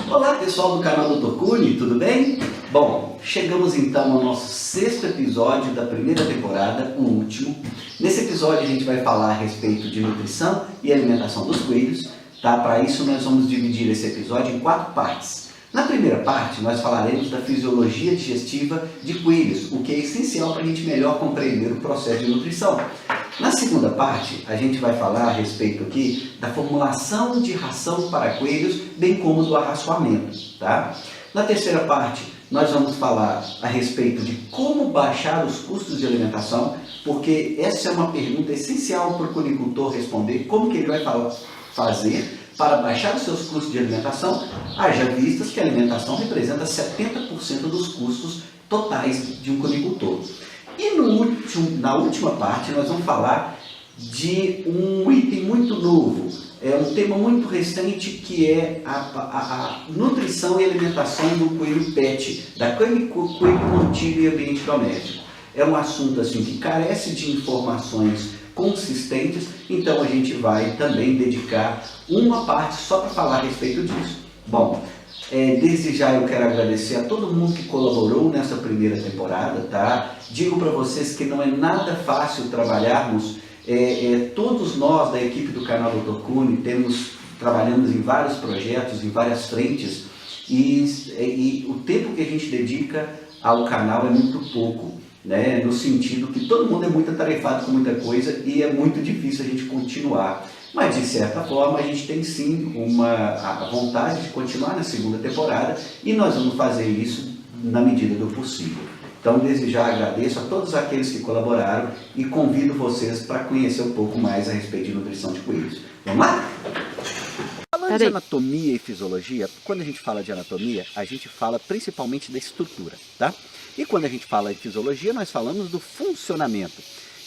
Olá pessoal do canal Dr. Cunha, tudo bem? Bom, chegamos então ao nosso sexto episódio da primeira temporada, o último. Nesse episódio a gente vai falar a respeito de nutrição e alimentação dos coelhos, tá? Para isso nós vamos dividir esse episódio em 4 partes. Na primeira parte nós falaremos da fisiologia digestiva de coelhos, o que é essencial para a gente melhor compreender o processo de nutrição. Na segunda parte, a gente vai falar a respeito aqui da formulação de ração para coelhos, bem como do arraçoamento, tá? Na terceira parte, nós vamos falar a respeito de como baixar os custos de alimentação, porque essa é uma pergunta essencial para o cunicultor responder, como que ele vai fazer para baixar os seus custos de alimentação, haja vistas que a alimentação representa 70% dos custos totais de um cunicultor. E na última parte nós vamos falar de um item muito novo, é um tema muito recente que é a nutrição e alimentação do coelho PET, da coelho contigo em ambiente doméstico. É um assunto assim que carece de informações consistentes, então a gente vai também dedicar uma parte só para falar a respeito disso. Bom, desde já eu quero agradecer a todo mundo que colaborou nessa primeira temporada, tá? Digo para vocês que não é nada fácil trabalharmos, todos nós da equipe do canal Dr. Cunha trabalhamos em vários projetos, em várias frentes, e o tempo que a gente dedica ao canal é muito pouco, né? No sentido que todo mundo é muito atarefado com muita coisa e é muito difícil a gente continuar. Mas, de certa forma, a gente tem sim a vontade de continuar na segunda temporada e nós vamos fazer isso na medida do possível. Então, desde já agradeço a todos aqueles que colaboraram e convido vocês para conhecer um pouco mais a respeito de nutrição de coelhos. Vamos lá? Falando de anatomia e fisiologia, quando a gente fala de anatomia, a gente fala principalmente da estrutura, tá? E quando a gente fala em fisiologia, nós falamos do funcionamento.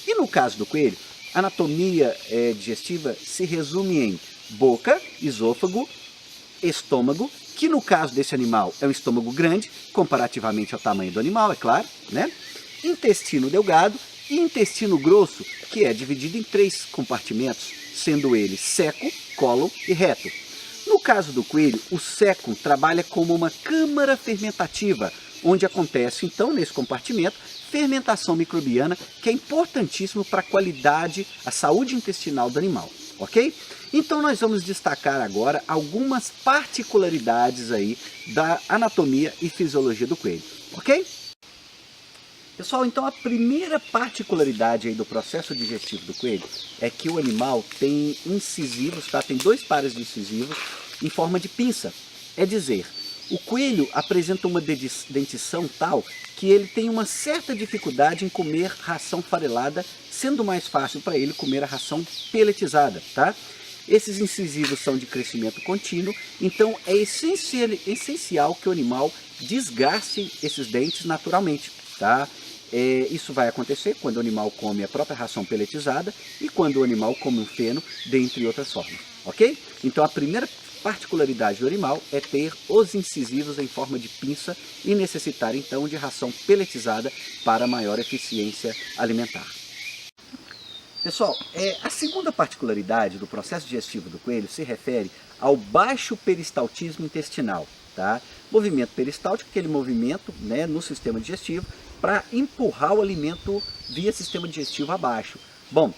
E no caso do coelho, a anatomia digestiva se resume em boca, esôfago, estômago, que no caso desse animal é um estômago grande, comparativamente ao tamanho do animal, é claro, né? Intestino delgado e intestino grosso, que é dividido em 3 compartimentos, sendo ele seco, cólon e reto. No caso do coelho, o seco trabalha como uma câmara fermentativa, onde acontece, então, nesse compartimento, fermentação microbiana, que é importantíssimo para a qualidade, a saúde intestinal do animal, ok? Então nós vamos destacar agora algumas particularidades aí da anatomia e fisiologia do coelho, ok? Pessoal, então a primeira particularidade aí do processo digestivo do coelho é que o animal tem incisivos, tá? Tem 2 pares de incisivos em forma de pinça, é dizer, o coelho apresenta uma dentição tal que ele tem uma certa dificuldade em comer ração farelada, sendo mais fácil para ele comer a ração peletizada, tá? Esses incisivos são de crescimento contínuo, então é essencial que o animal desgaste esses dentes naturalmente, tá? Isso vai acontecer quando o animal come a própria ração peletizada e quando o animal come um feno, dentre outras formas, ok? Então a primeira particularidade do animal é ter os incisivos em forma de pinça e necessitar então de ração peletizada para maior eficiência alimentar. Pessoal, a segunda particularidade do processo digestivo do coelho se refere ao baixo peristaltismo intestinal, tá? Movimento peristáltico, aquele movimento, né, no sistema digestivo para empurrar o alimento via sistema digestivo abaixo. Bom,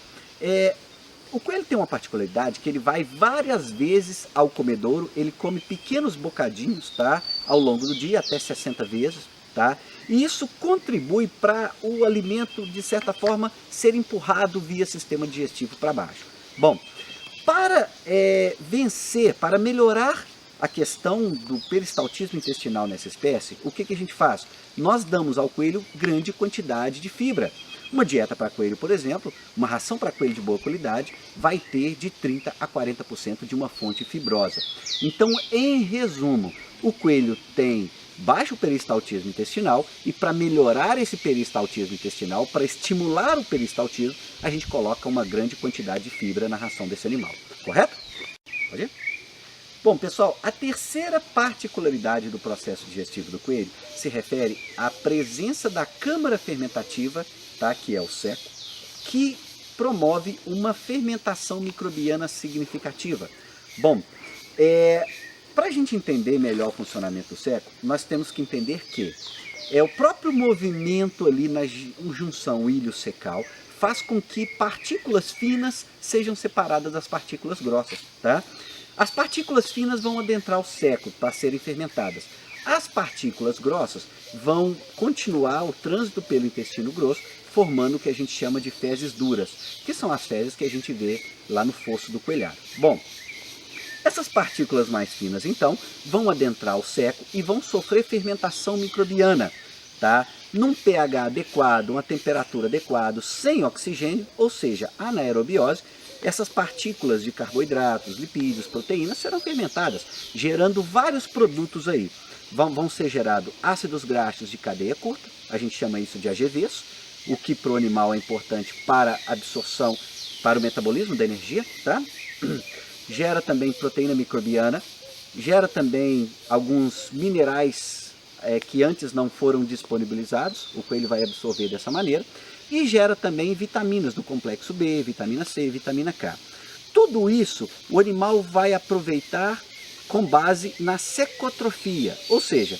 o coelho tem uma particularidade que ele vai várias vezes ao comedouro, ele come pequenos bocadinhos, tá? Ao longo do dia, até 60 vezes, tá? E isso contribui para o alimento, de certa forma, ser empurrado via sistema digestivo para baixo. Bom, para para melhorar a questão do peristaltismo intestinal nessa espécie, o que a gente faz? Nós damos ao coelho grande quantidade de fibra. Uma dieta para coelho, por exemplo, uma ração para coelho de boa qualidade, vai ter de 30% a 40% de uma fonte fibrosa. Então, em resumo, o coelho tem baixo peristaltismo intestinal e para melhorar esse peristaltismo intestinal, para estimular o peristaltismo, a gente coloca uma grande quantidade de fibra na ração desse animal, correto? Pode ir? Bom, pessoal, a terceira particularidade do processo digestivo do coelho se refere à presença da câmara fermentativa, tá, que é o seco, que promove uma fermentação microbiana significativa. Bom, para Para a gente entender melhor o funcionamento do seco, nós temos que entender que o próprio movimento ali na junção ilho-secal faz com que partículas finas sejam separadas das partículas grossas, tá? As partículas finas vão adentrar o seco para serem fermentadas. As partículas grossas vão continuar o trânsito pelo intestino grosso, formando o que a gente chama de fezes duras, que são as fezes que a gente vê lá no fosso do coelharo. Bom, essas partículas mais finas, então, vão adentrar o seco e vão sofrer fermentação microbiana, tá? Num pH adequado, uma temperatura adequada, sem oxigênio, ou seja, anaerobiose, essas partículas de carboidratos, lipídios, proteínas serão fermentadas, gerando vários produtos aí. Vão ser gerados ácidos graxos de cadeia curta, a gente chama isso de AGVs, o que para o animal é importante para a absorção, para o metabolismo da energia, tá? Gera também proteína microbiana, gera também alguns minerais que antes não foram disponibilizados, o coelho vai absorver dessa maneira, e gera também vitaminas do complexo B, vitamina C, vitamina K. Tudo isso o animal vai aproveitar com base na secotrofia, ou seja,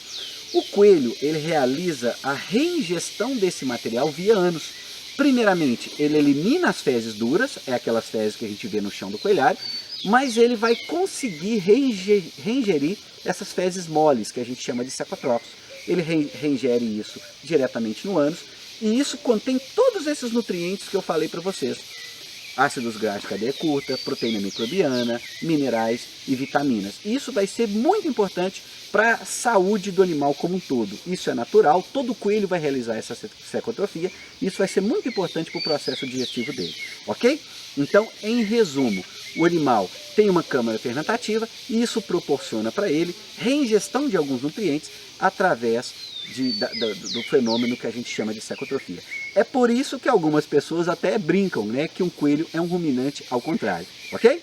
o coelho ele realiza a reingestão desse material via ânus. Primeiramente, ele elimina as fezes duras, aquelas fezes que a gente vê no chão do coelhário, mas ele vai conseguir reingerir essas fezes moles, que a gente chama de secotróficos. Ele reingere isso diretamente no ânus, e isso contém todos esses nutrientes que eu falei para vocês. Ácidos graxos de cadeia curta, proteína microbiana, minerais e vitaminas. Isso vai ser muito importante para a saúde do animal como um todo. Isso é natural, todo coelho vai realizar essa secotrofia, isso vai ser muito importante para o processo digestivo dele, ok? Então, em resumo, o animal tem uma câmara fermentativa e isso proporciona para ele reingestão de alguns nutrientes através do fenômeno que a gente chama de secotrofia. É por isso que algumas pessoas até brincam, né, que um coelho é um ruminante ao contrário, ok?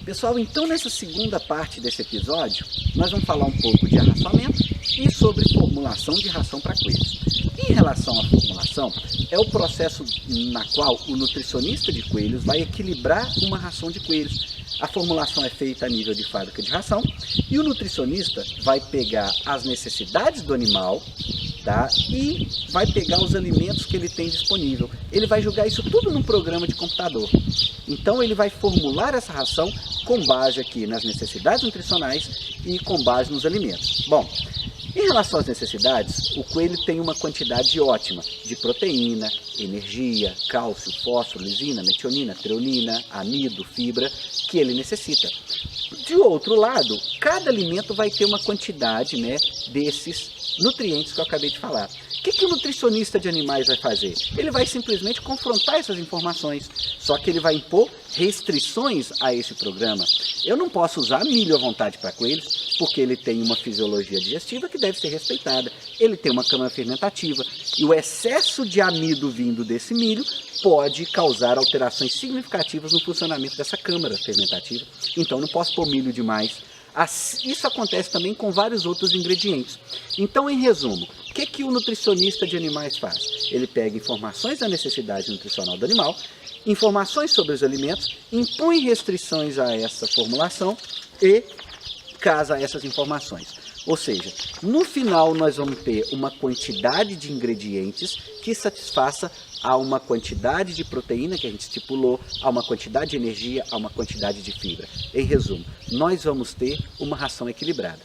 Pessoal, então nessa segunda parte desse episódio, nós vamos falar um pouco de arraçoamento e sobre formulação de ração para coelhos. Em relação à formulação, é o processo na qual o nutricionista de coelhos vai equilibrar uma ração de coelhos. A formulação é feita a nível de fábrica de ração e o nutricionista vai pegar as necessidades do animal, tá? E vai pegar os alimentos que ele tem disponível. Ele vai jogar isso tudo num programa de computador. Então ele vai formular essa ração com base aqui nas necessidades nutricionais e com base nos alimentos. Bom, em relação às necessidades, o coelho tem uma quantidade ótima de proteína, energia, cálcio, fósforo, lisina, metionina, treonina, amido, fibra que ele necessita. De outro lado, cada alimento vai ter uma quantidade, né, desses nutrientes que eu acabei de falar. O que o nutricionista de animais vai fazer? Ele vai simplesmente confrontar essas informações, só que ele vai impor restrições a esse programa. Eu não posso usar milho à vontade para coelhos, porque ele tem uma fisiologia digestiva que deve ser respeitada. Ele tem uma câmara fermentativa e o excesso de amido vindo desse milho pode causar alterações significativas no funcionamento dessa câmara fermentativa. Então não posso pôr milho demais. Isso acontece também com vários outros ingredientes. Então, em resumo, o que o nutricionista de animais faz? Ele pega informações da necessidade nutricional do animal, informações sobre os alimentos, impõe restrições a essa formulação e casa essas informações. Ou seja, no final nós vamos ter uma quantidade de ingredientes que satisfaça a uma quantidade de proteína que a gente estipulou, a uma quantidade de energia, a uma quantidade de fibra. Em resumo, nós vamos ter uma ração equilibrada.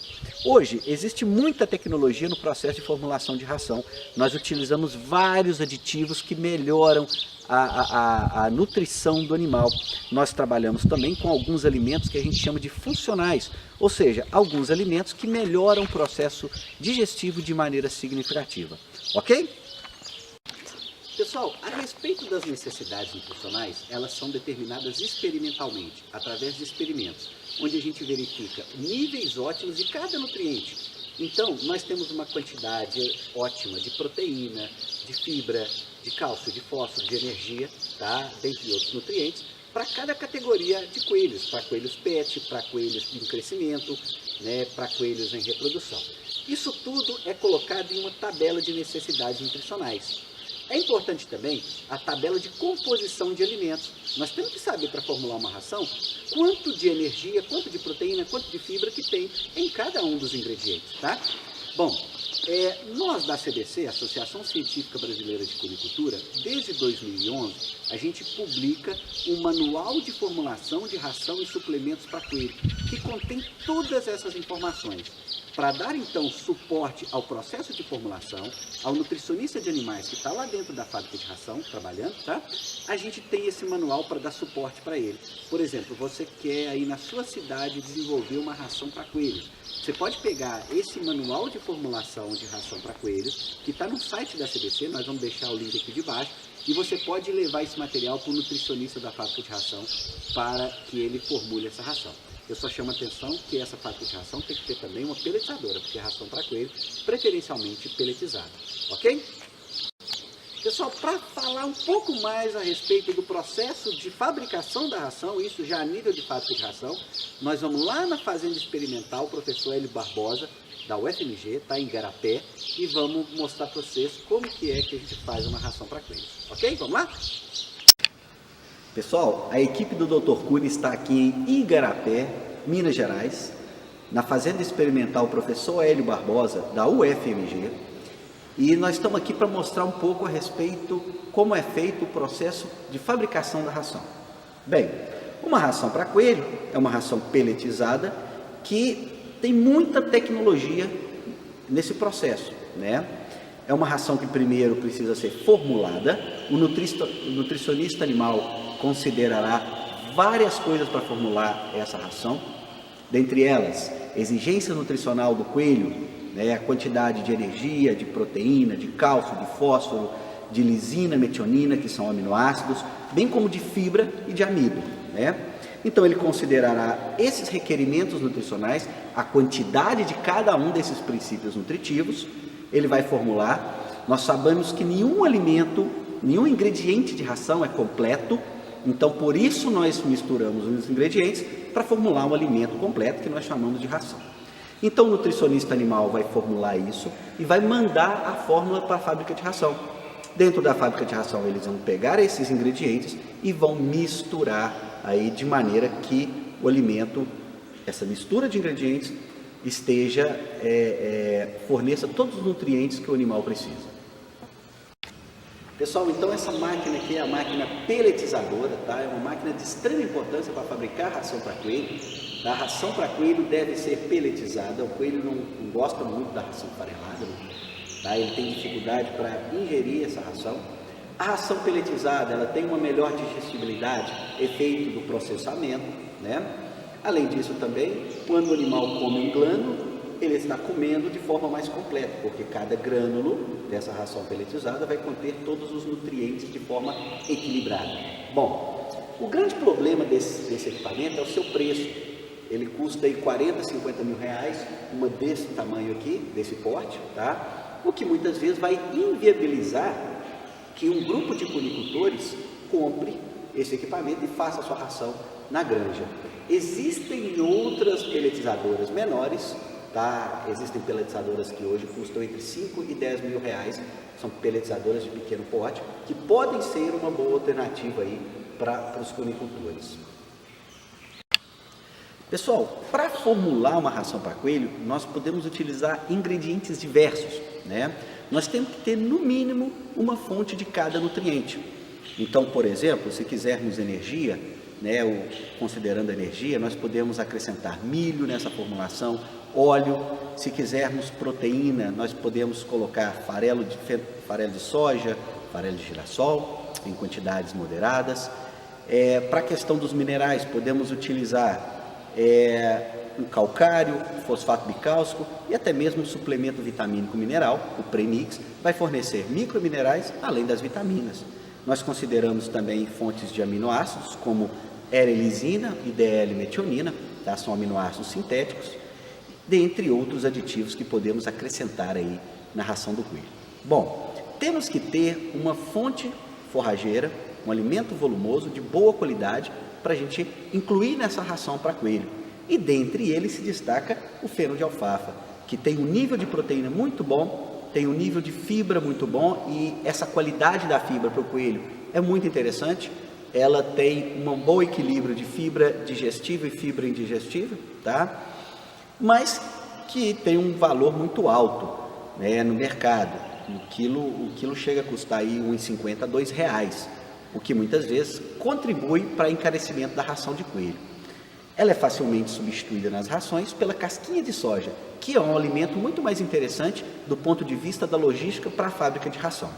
Hoje, existe muita tecnologia no processo de formulação de ração. Nós utilizamos vários aditivos que melhoram a nutrição do animal. Nós trabalhamos também com alguns alimentos que a gente chama de funcionais, ou seja, alguns alimentos que melhoram o processo digestivo de maneira significativa. Ok? Pessoal, a respeito das necessidades nutricionais, elas são determinadas experimentalmente, através de experimentos, onde a gente verifica níveis ótimos de cada nutriente. Então, nós temos uma quantidade ótima de proteína, de fibra, de cálcio, de fósforo, de energia, tá? Dentre outros nutrientes, para cada categoria de coelhos, para coelhos PET, para coelhos em crescimento, né, para coelhos em reprodução. Isso tudo é colocado em uma tabela de necessidades nutricionais. É importante também a tabela de composição de alimentos. Nós temos que saber, para formular uma ração, quanto de energia, quanto de proteína, quanto de fibra que tem em cada um dos ingredientes, tá? Bom, nós da CBC, Associação Científica Brasileira de Cunicultura, desde 2011, a gente publica um manual de formulação de ração e suplementos para coelho, que contém todas essas informações. Para dar, então, suporte ao processo de formulação, ao nutricionista de animais que está lá dentro da fábrica de ração, trabalhando, tá? A gente tem esse manual para dar suporte para ele. Por exemplo, você quer aí na sua cidade desenvolver uma ração para coelhos. Você pode pegar esse manual de formulação de ração para coelhos, que está no site da CBC, nós vamos deixar o link aqui de baixo, e você pode levar esse material para o nutricionista da fábrica de ração para que ele formule essa ração. Eu só chamo a atenção que essa fábrica de ração tem que ter também uma peletizadora, porque é ração para coelho, preferencialmente peletizada, ok? Pessoal, para falar um pouco mais a respeito do processo de fabricação da ração, isso já a nível de fábrica de ração, nós vamos lá na Fazenda Experimental, o professor Hélio Barbosa, da UFMG, está em Igarapé, e vamos mostrar para vocês como que a gente faz uma ração para coelhos, ok? Vamos lá? Pessoal, a equipe do Dr. Cury está aqui em Igarapé, Minas Gerais, na Fazenda Experimental Professor Hélio Barbosa, da UFMG, e nós estamos aqui para mostrar um pouco a respeito como é feito o processo de fabricação da ração. Bem, uma ração para coelho é uma ração peletizada que tem muita tecnologia nesse processo, né? É uma ração que primeiro precisa ser formulada, o nutricionista animal considerará várias coisas para formular essa ração, dentre elas, exigência nutricional do coelho, né, a quantidade de energia, de proteína, de cálcio, de fósforo, de lisina, metionina, que são aminoácidos, bem como de fibra e de amido, né? Então ele considerará esses requerimentos nutricionais, a quantidade de cada um desses princípios nutritivos, ele vai formular. Nós sabemos que nenhum alimento, nenhum ingrediente de ração é completo, então por isso nós misturamos os ingredientes para formular um alimento completo que nós chamamos de ração. Então o nutricionista animal vai formular isso e vai mandar a fórmula para a fábrica de ração. Dentro da fábrica de ração eles vão pegar esses ingredientes e vão misturar aí de maneira que o alimento, essa mistura de ingredientes, forneça todos os nutrientes que o animal precisa. Pessoal, então essa máquina aqui é a máquina peletizadora, tá? É uma máquina de extrema importância para fabricar ração para coelho. A ração para coelho deve ser peletizada, o coelho não gosta muito da ração farelada, tá? Ele tem dificuldade para ingerir essa ração. A ração peletizada, ela tem uma melhor digestibilidade, efeito do processamento, né? Além disso também, quando o animal come um grânulo, ele está comendo de forma mais completa, porque cada grânulo dessa ração peletizada vai conter todos os nutrientes de forma equilibrada. Bom, o grande problema desse equipamento é o seu preço. Ele custa aí 40, 50 mil reais, uma desse tamanho aqui, desse porte, tá? O que muitas vezes vai inviabilizar que um grupo de cunicultores compre esse equipamento e faça a sua ração na granja. Existem outras peletizadoras menores, tá? Existem peletizadoras que hoje custam entre 5 e 10 mil reais, são peletizadoras de pequeno porte, que podem ser uma boa alternativa aí para os cunicultores. Pessoal, para formular uma ração para coelho, nós podemos utilizar ingredientes diversos, né? Nós temos que ter no mínimo uma fonte de cada nutriente. Então, por exemplo, se quisermos energia, né, considerando a energia, nós podemos acrescentar milho nessa formulação, óleo. Se quisermos proteína, nós podemos colocar farelo de soja, farelo de girassol, em quantidades moderadas. Para a questão dos minerais, podemos utilizar um calcário, fosfato bicálcico e até mesmo um suplemento vitamínico mineral, o premix, vai fornecer microminerais além das vitaminas. Nós consideramos também fontes de aminoácidos como L-lisina e DL-metionina, tá? São aminoácidos sintéticos, dentre outros aditivos que podemos acrescentar aí na ração do coelho. Bom, temos que ter uma fonte forrageira, um alimento volumoso de boa qualidade para a gente incluir nessa ração para coelho. E dentre eles se destaca o feno de alfafa, que tem um nível de proteína muito bom, tem um nível de fibra muito bom e essa qualidade da fibra para o coelho é muito interessante. Ela tem um bom equilíbrio de fibra digestível e fibra indigestível, tá? Mas que tem um valor muito alto, né, no mercado. O quilo chega a custar aí R$ 1,50 a R$ 2,00, o que muitas vezes contribui para encarecimento da ração de coelho. Ela é facilmente substituída nas rações pela casquinha de soja, que é um alimento muito mais interessante do ponto de vista da logística para a fábrica de ração.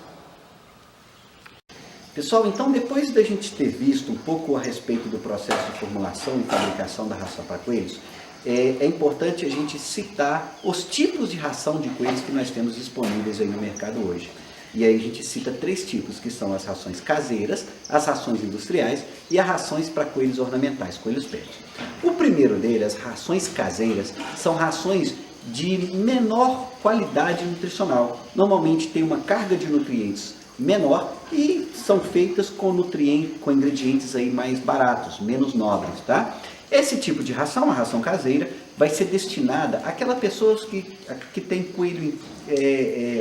Pessoal, então depois da gente ter visto um pouco a respeito do processo de formulação e fabricação da ração para coelhos, é importante a gente citar os tipos de ração de coelhos que nós temos disponíveis aí no mercado hoje. E aí a gente cita 3 tipos, que são as rações caseiras, as rações industriais e as rações para coelhos ornamentais, coelhos pet. O primeiro deles, as rações caseiras, são rações de menor qualidade nutricional. Normalmente tem uma carga de nutrientes menor e são feitas com ingredientes aí mais baratos, menos nobres, tá? Esse tipo de ração, a ração caseira, vai ser destinada àquelas pessoas que tem coelho,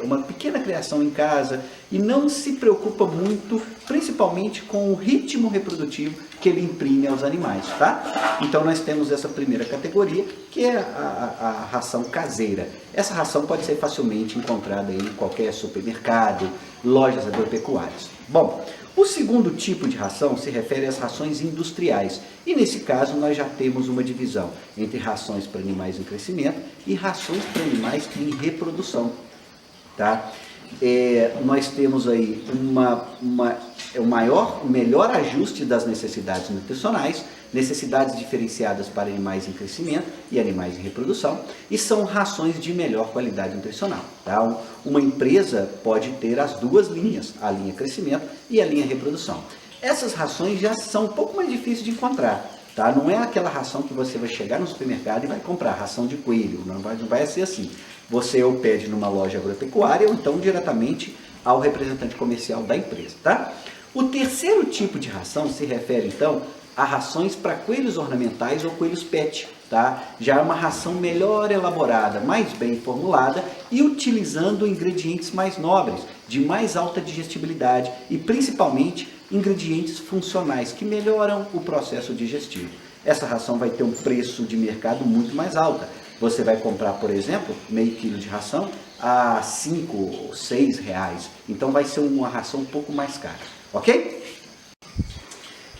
uma pequena criação em casa e não se preocupa muito, principalmente com o ritmo reprodutivo que ele imprime aos animais, tá? Então nós temos essa primeira categoria, que é a ração caseira. Essa ração pode ser facilmente encontrada em qualquer supermercado, lojas agropecuárias. Bom, o segundo tipo de ração se refere às rações industriais. E nesse caso nós já temos uma divisão entre rações para animais em crescimento e rações para animais em reprodução. Tá? Nós temos aí o melhor ajuste das necessidades nutricionais, necessidades diferenciadas para animais em crescimento e animais em reprodução, e são rações de melhor qualidade nutricional. Tá? Uma empresa pode ter as duas linhas, a linha crescimento e a linha reprodução. Essas rações já são um pouco mais difíceis de encontrar. Tá? Não é aquela ração que você vai chegar no supermercado e vai comprar, ração de coelho, não vai ser assim. Você ou pede numa loja agropecuária ou então diretamente ao representante comercial da empresa. Tá? O terceiro tipo de ração se refere então a rações para coelhos ornamentais ou coelhos pet. Tá? Já é uma ração melhor elaborada, mais bem formulada e utilizando ingredientes mais nobres, de mais alta digestibilidade e principalmente ingredientes funcionais que melhoram o processo digestivo. Essa ração vai ter um preço de mercado muito mais alto. Você vai comprar, por exemplo, meio quilo de ração a R$ 5 ou R$ 6. Então vai ser uma ração um pouco mais cara, ok?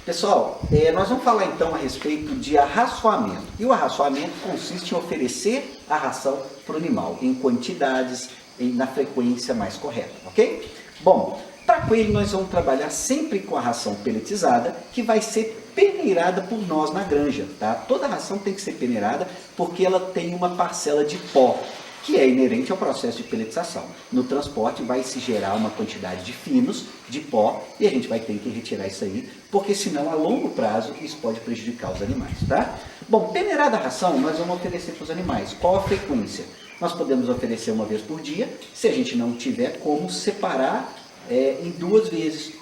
Pessoal, nós vamos falar então a respeito de arraçoamento. E o arraçoamento consiste em oferecer a ração para o animal em quantidades, na frequência mais correta, ok? Bom, para coelho nós vamos trabalhar sempre com a ração peletizada, que vai ser peneirada por nós na granja, tá? Toda ração tem que ser peneirada porque ela tem uma parcela de pó, que é inerente ao processo de peletização. No transporte vai se gerar uma quantidade de finos, de pó, e a gente vai ter que retirar isso aí, porque senão a longo prazo isso pode prejudicar os animais, tá? Bom, peneirada a ração nós vamos oferecer para os animais. Qual a frequência? Nós podemos oferecer uma vez por dia, se a gente não tiver como separar em 2 vezes.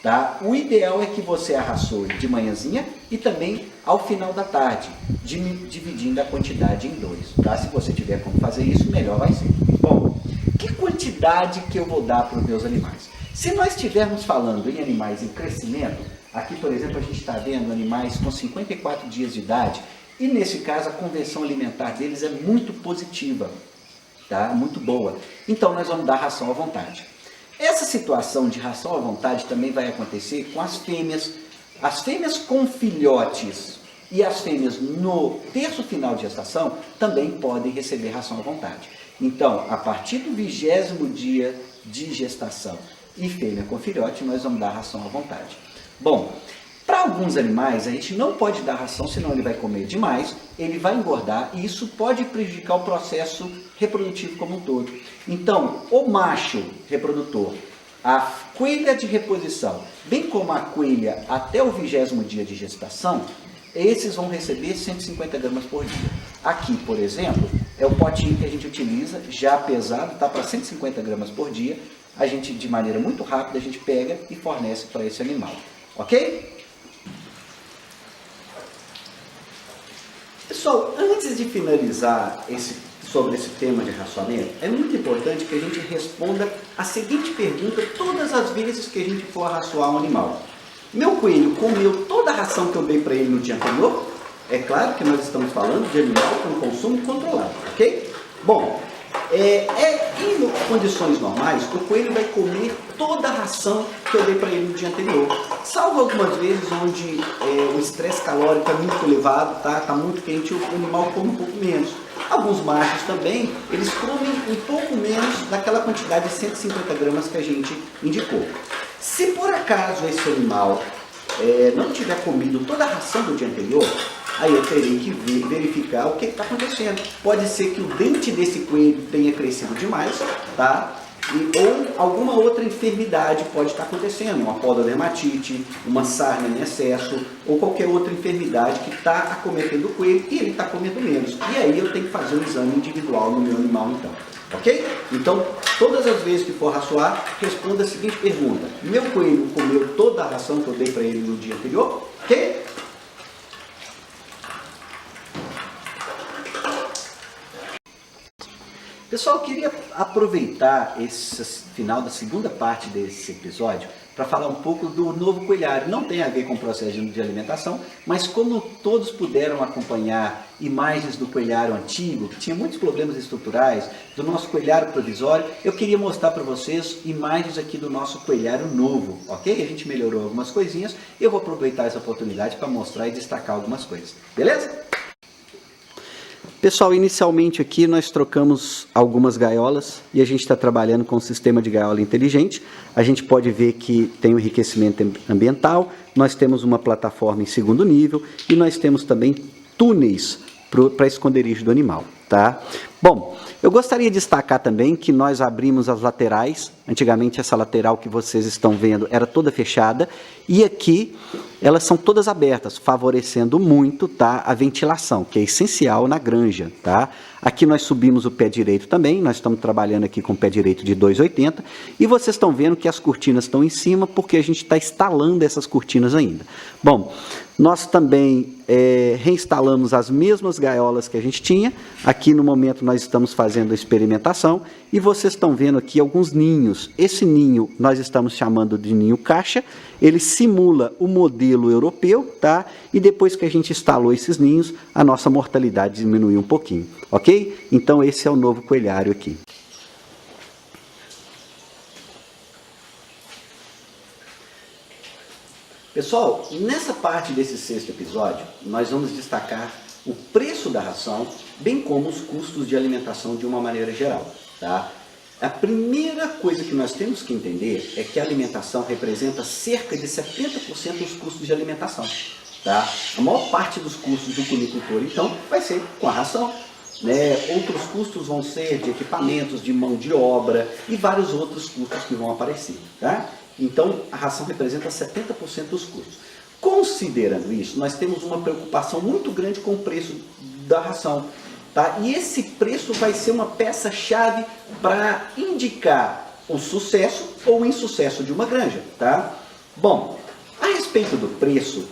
Tá? O ideal é que você arraçoe de manhãzinha e também ao final da tarde, dividindo a quantidade em 2. Tá? Se você tiver como fazer isso, melhor vai ser. Bom, que quantidade que eu vou dar para os meus animais? Se nós estivermos falando em animais em crescimento, aqui por exemplo a gente está vendo animais com 54 dias de idade, e nesse caso a conversão alimentar deles é muito positiva, tá? Muito boa. Então nós vamos dar ração à vontade. Essa situação de ração à vontade também vai acontecer com as fêmeas. As fêmeas com filhotes e as fêmeas no terço final de gestação também podem receber ração à vontade. Então, a partir do 20º dia de gestação e fêmea com filhote, nós vamos dar ração à vontade. Bom, para alguns animais a gente não pode dar ração, senão ele vai comer demais, ele vai engordar e isso pode prejudicar o processo reprodutivo como um todo. Então, o macho reprodutor, a coelha de reposição, bem como a coelha até o 20º dia de gestação, esses vão receber 150 gramas por dia. Aqui, por exemplo, é o potinho que a gente utiliza, já pesado, está para 150 gramas por dia. A gente, de maneira muito rápida, a gente pega e fornece para esse animal. Ok? Pessoal, antes de finalizar esse sobre esse tema de racionamento, é muito importante que a gente responda a seguinte pergunta todas as vezes que a gente for raçoar um animal. Meu coelho comeu toda a ração que eu dei para ele no dia anterior? É claro que nós estamos falando de animal com consumo controlado, ok? Bom, em condições normais, o coelho vai comer toda a ração que eu dei para ele no dia anterior. Salvo algumas vezes onde o estresse calórico é muito elevado, tá muito quente, o animal come um pouco menos. Alguns machos também, eles comem um pouco menos daquela quantidade de 150 gramas que a gente indicou. Se por acaso esse animal não tiver comido toda a ração do dia anterior, aí eu terei que verificar o que está acontecendo. Pode ser que o dente desse coelho tenha crescido demais, tá? Ou alguma outra enfermidade pode estar acontecendo, uma pododermatite, uma sarna em excesso, ou qualquer outra enfermidade que está acometendo o coelho e ele está comendo menos. E aí eu tenho que fazer um exame individual no meu animal então. Ok? Então, todas as vezes que for raçoar, responda a seguinte pergunta: meu coelho comeu toda a ração que eu dei para ele no dia anterior? Ok? Pessoal, eu queria aproveitar esse final da segunda parte desse episódio para falar um pouco do novo coelhário. Não tem a ver com o processo de alimentação, mas como todos puderam acompanhar imagens do coelhário antigo, que tinha muitos problemas estruturais, do nosso coelhário provisório, eu queria mostrar para vocês imagens aqui do nosso coelhário novo, ok? A gente melhorou algumas coisinhas, eu vou aproveitar essa oportunidade para mostrar e destacar algumas coisas, beleza? Pessoal, inicialmente aqui nós trocamos algumas gaiolas e a gente está trabalhando com um sistema de gaiola inteligente. A gente pode ver que tem o enriquecimento ambiental, nós temos uma plataforma em segundo nível e nós temos também túneis para esconderijo do animal, tá? Bom, eu gostaria de destacar também que nós abrimos as laterais. Antigamente essa lateral que vocês estão vendo era toda fechada e aqui elas são todas abertas, favorecendo muito, tá, a ventilação, que é essencial na granja, tá? Aqui nós subimos o pé direito também, nós estamos trabalhando aqui com o pé direito de 2,80 e vocês estão vendo que as cortinas estão em cima porque a gente está instalando essas cortinas ainda. Bom, nós também reinstalamos as mesmas gaiolas que a gente tinha. Aqui no momento nós estamos fazendo a experimentação e vocês estão vendo aqui alguns ninhos. Esse ninho nós estamos chamando de ninho caixa, ele simula o modelo europeu, tá? E depois que a gente instalou esses ninhos, a nossa mortalidade diminuiu um pouquinho, ok? Então esse é o novo coelhário aqui. Pessoal, nessa parte desse sexto episódio, nós vamos destacar o preço da ração, bem como os custos de alimentação de uma maneira geral, tá? A primeira coisa que nós temos que entender é que a alimentação representa cerca de 70% dos custos de alimentação, tá? A maior parte dos custos do cunicultor, então, vai ser com a ração, né? Outros custos vão ser de equipamentos, de mão de obra e vários outros custos que vão aparecer, tá? Então, a ração representa 70% dos custos. Considerando isso, nós temos uma preocupação muito grande com o preço da ração, tá? E esse preço vai ser uma peça-chave para indicar o sucesso ou o insucesso de uma granja, tá? Bom, a respeito do preço,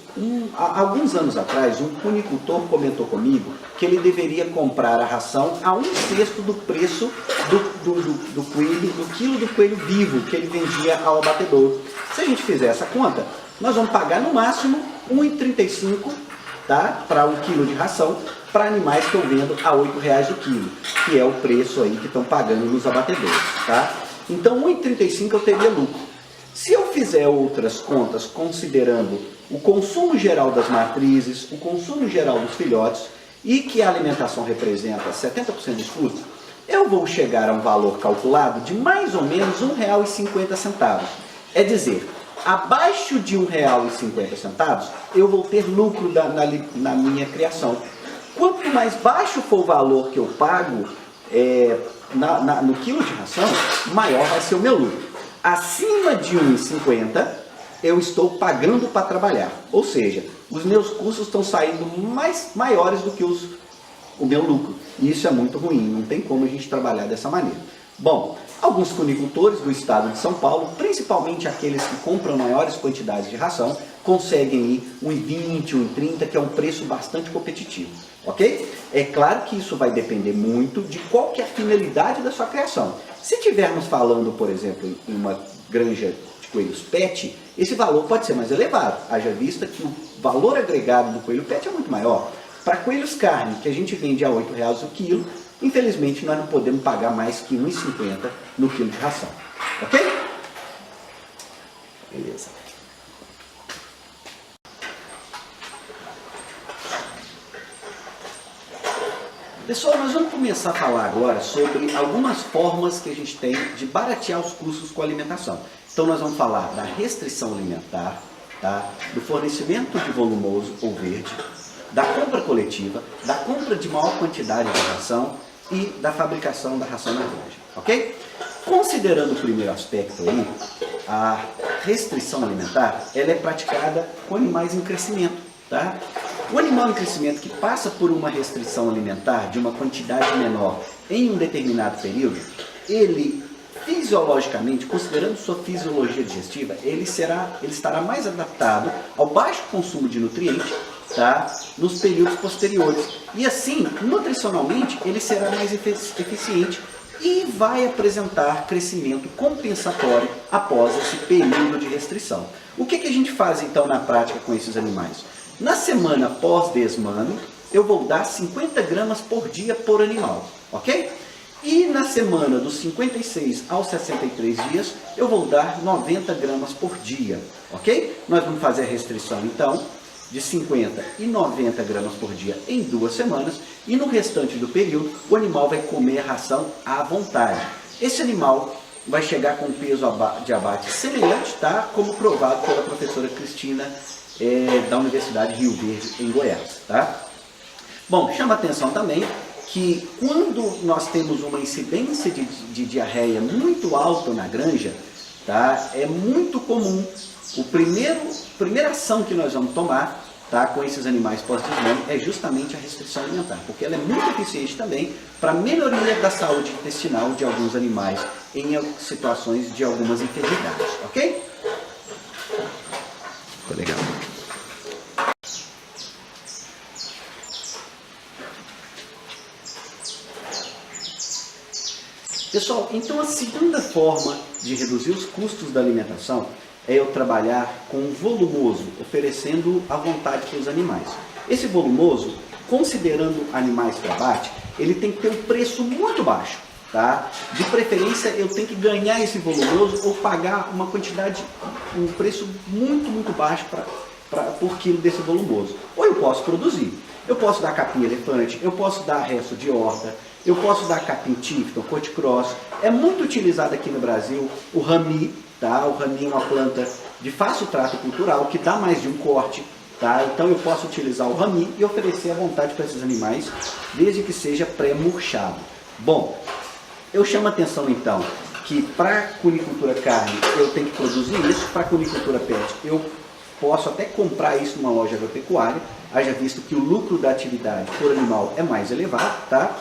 há alguns anos atrás, um cunicultor comentou comigo que ele deveria comprar a ração a 1/6 do preço do coelho, do quilo do coelho vivo que ele vendia ao abatedor. Se a gente fizer essa conta, nós vamos pagar no máximo R$ 1,35, tá? Para 1 quilo de ração, para animais que eu vendo a R$ 8,00 o quilo, que é o preço aí que estão pagando nos abatedores, tá? Então, R$ 1,35 eu teria lucro. Se eu fizer outras contas, considerando o consumo geral das matrizes, o consumo geral dos filhotes, e que a alimentação representa 70% dos custos, eu vou chegar a um valor calculado de mais ou menos R$ 1,50. É dizer, abaixo de R$ 1,50 eu vou ter lucro na minha criação. Quanto mais baixo for o valor que eu pago no quilo de ração, maior vai ser o meu lucro. Acima de R$ 1,50 eu estou pagando para trabalhar, ou seja, os meus custos estão saindo maiores do que o meu lucro. E isso é muito ruim, não tem como a gente trabalhar dessa maneira. Bom, alguns cunicultores do estado de São Paulo, principalmente aqueles que compram maiores quantidades de ração, conseguem aí 1,20, 1,30, que é um preço bastante competitivo, ok? É claro que isso vai depender muito de qual que é a finalidade da sua criação. Se estivermos falando, por exemplo, em uma granja de coelhos pet, esse valor pode ser mais elevado, haja vista que o valor agregado do coelho pet é muito maior. Para coelhos carne, que a gente vende a R$ 8,00 o quilo, infelizmente nós não podemos pagar mais que R$ 1,50 no quilo de ração, ok? Beleza. Pessoal, nós vamos começar a falar agora sobre algumas formas que a gente tem de baratear os custos com a alimentação. Então nós vamos falar da restrição alimentar, tá? Do fornecimento de volumoso ou verde, da compra coletiva, da compra de maior quantidade de ração e da fabricação da ração na granja, ok? Considerando o primeiro aspecto aí, a restrição alimentar, ela é praticada com animais em crescimento, tá? O animal em crescimento que passa por uma restrição alimentar de uma quantidade menor em um determinado período, ele fisiologicamente, considerando sua fisiologia digestiva, ele estará mais adaptado ao baixo consumo de nutrientes, tá? Nos períodos posteriores. E assim, nutricionalmente, ele será mais eficiente e vai apresentar crescimento compensatório após esse período de restrição. O que a gente faz então na prática com esses animais? Na semana pós-desmame, eu vou dar 50 gramas por dia por animal, ok? E na semana dos 56 aos 63 dias, eu vou dar 90 gramas por dia, ok? Nós vamos fazer a restrição então de 50 e 90 gramas por dia em 2 semanas, e no restante do período o animal vai comer a ração à vontade. Esse animal vai chegar com peso de abate semelhante, tá? Como provado pela professora Cristina da Universidade Rio Verde, em Goiás, tá? Bom, chama atenção também que quando nós temos uma incidência de diarreia muito alta na granja, tá? É muito comum, primeira ação que nós vamos tomar, tá, com esses animais pós-desmame é justamente a restrição alimentar, porque ela é muito eficiente também para a melhoria da saúde intestinal de alguns animais em situações de algumas enfermidades, ok? Ficou legal. Pessoal, então a segunda forma de reduzir os custos da alimentação é eu trabalhar com volumoso, oferecendo à vontade para os animais. Esse volumoso, considerando animais para abate, ele tem que ter um preço muito baixo, tá? De preferência, eu tenho que ganhar esse volumoso ou pagar uma quantidade, um preço muito baixo por quilo desse volumoso. Ou eu posso produzir. Eu posso dar capim elefante, eu posso dar resto de horta, eu posso dar capim tifton, corticross. É muito utilizado aqui no Brasil o rami, tá? O rami é uma planta de fácil trato cultural que dá mais de um corte, tá? Então eu posso utilizar o rami e oferecer à vontade para esses animais, desde que seja pré-murchado. Bom, eu chamo a atenção então que para cunicultura carne eu tenho que produzir isso, para cunicultura pet eu posso até comprar isso numa loja agropecuária, haja visto que o lucro da atividade por animal é mais elevado, tá?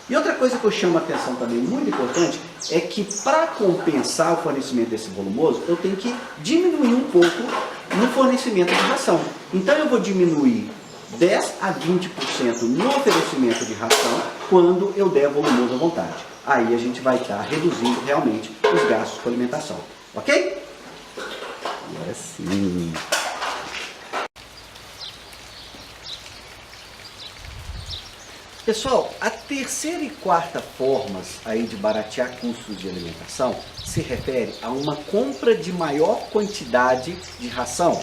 E outra coisa que eu chamo a atenção também muito importante é que para compensar o fornecimento desse volumoso, eu tenho que diminuir um pouco no fornecimento de ração. Então eu vou diminuir 10 a 20% no oferecimento de ração quando eu der volumoso à vontade. Aí a gente vai estar reduzindo realmente os gastos com alimentação, ok? Agora sim. Pessoal, a terceira e quarta formas aí de baratear custos de alimentação se refere a uma compra de maior quantidade de ração.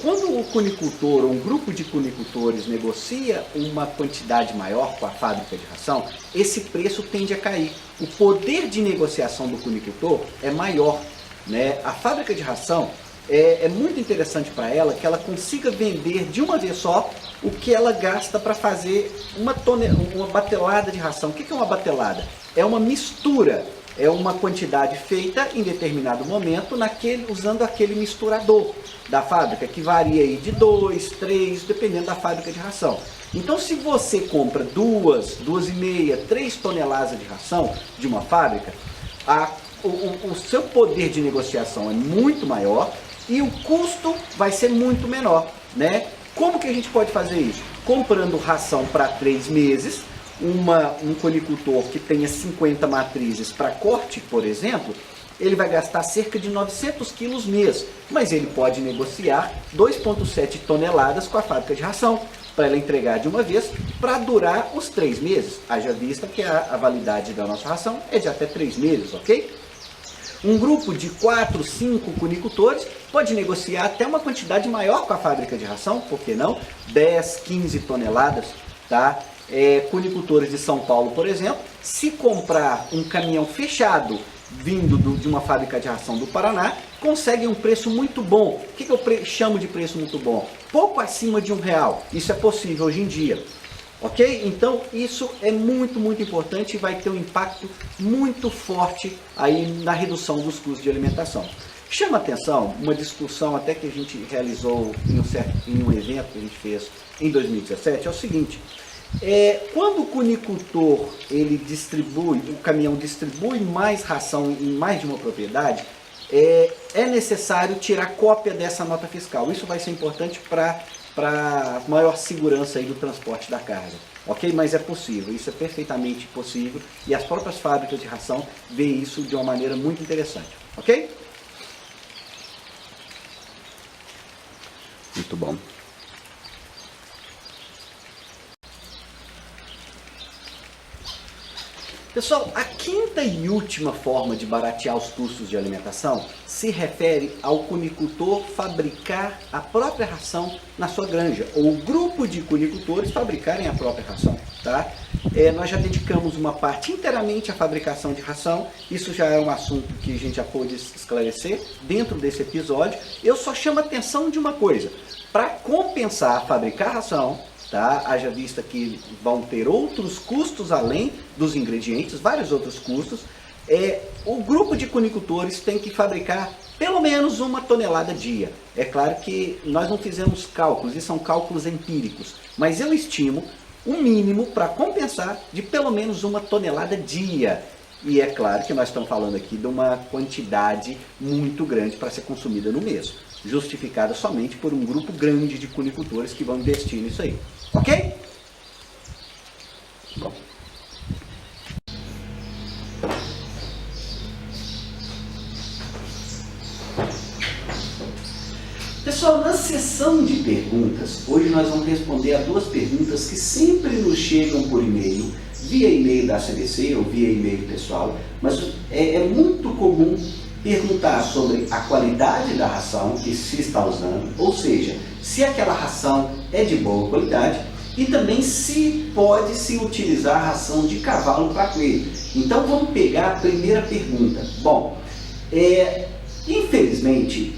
Quando o cunicultor ou um grupo de cunicultores negocia uma quantidade maior com a fábrica de ração, esse preço tende a cair. O poder de negociação do cunicultor é maior, né? A fábrica de ração é muito interessante para ela que ela consiga vender de uma vez só o que ela gasta para fazer uma batelada de ração. O que é uma batelada? É uma mistura, é uma quantidade feita em determinado momento usando aquele misturador da fábrica, que varia aí de 2, 3, dependendo da fábrica de ração. Então se você compra 2,5, 3 toneladas de ração de uma fábrica, o seu poder de negociação é muito maior e o custo vai ser muito menor, né? Como que a gente pode fazer isso? Comprando ração para 3 meses, um conicultor que tenha 50 matrizes para corte, por exemplo, ele vai gastar cerca de 900 quilos mês, mas ele pode negociar 2,7 toneladas com a fábrica de ração, para ela entregar de uma vez, para durar os 3 meses, haja vista que a validade da nossa ração é de até 3 meses, ok? Um grupo de 4, 5 conicultores pode negociar até uma quantidade maior com a fábrica de ração, por que não? 10, 15 toneladas, tá? Conicultores de São Paulo, por exemplo, se comprar um caminhão fechado vindo de uma fábrica de ração do Paraná, conseguem um preço muito bom. O que eu chamo de preço muito bom? Pouco acima de R$1. Isso é possível hoje em dia. Ok? Então isso é muito, muito importante e vai ter um impacto muito forte aí na redução dos custos de alimentação. Chama atenção uma discussão até que a gente realizou em um evento que a gente fez em 2017, é o seguinte: quando o conicultor ele distribui, o caminhão distribui mais ração em mais de uma propriedade, é necessário tirar cópia dessa nota fiscal. Isso vai ser importante para maior segurança aí do transporte da carga, ok? Mas é possível, isso é perfeitamente possível e as próprias fábricas de ração veem isso de uma maneira muito interessante, ok? Muito bom. Pessoal, a quinta e última forma de baratear os custos de alimentação se refere ao conicultor fabricar a própria ração na sua granja, ou o grupo de conicultores fabricarem a própria ração, tá? Nós já dedicamos uma parte inteiramente à fabricação de ração, isso já é um assunto que a gente já pôde esclarecer dentro desse episódio. Eu só chamo a atenção de uma coisa: para compensar fabricar ração, tá? Haja vista que vão ter outros custos além dos ingredientes, vários outros custos, o grupo de conicultores tem que fabricar pelo menos 1 tonelada dia. É claro que nós não fizemos cálculos, e são cálculos empíricos, mas eu estimo um mínimo para compensar de pelo menos 1 tonelada dia. E é claro que nós estamos falando aqui de uma quantidade muito grande para ser consumida no mês, justificada somente por um grupo grande de conicultores que vão investir nisso aí. Ok? Bom. Pessoal, na sessão de perguntas, hoje nós vamos responder a 2 perguntas que sempre nos chegam por e-mail, via e-mail da CBC ou via e-mail pessoal, mas é muito comum perguntar sobre a qualidade da ração que se está usando, ou seja, se aquela ração é de boa qualidade, e também se pode se utilizar ração de cavalo para coelho. Então vamos pegar a primeira pergunta. Bom, infelizmente,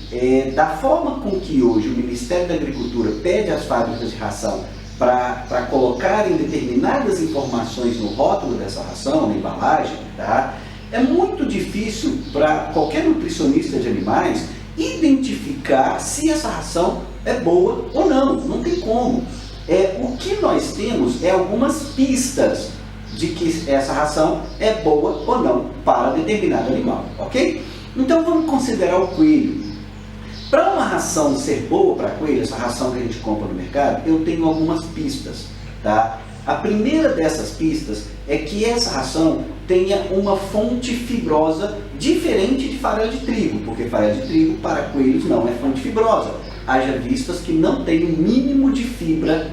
da forma com que hoje o Ministério da Agricultura pede às fábricas de ração para colocarem determinadas informações no rótulo dessa ração, na embalagem, tá? É muito difícil para qualquer nutricionista de animais identificar se essa ração é boa ou não, não tem como. O que nós temos é algumas pistas de que essa ração é boa ou não para determinado animal, ok? Então vamos considerar o coelho. Para uma ração ser boa para coelho, essa ração que a gente compra no mercado, eu tenho algumas pistas, tá? A primeira dessas pistas é que essa ração tenha uma fonte fibrosa diferente de farelo de trigo, porque farelo de trigo para coelhos não é fonte fibrosa, haja vistas que não tem o mínimo de fibra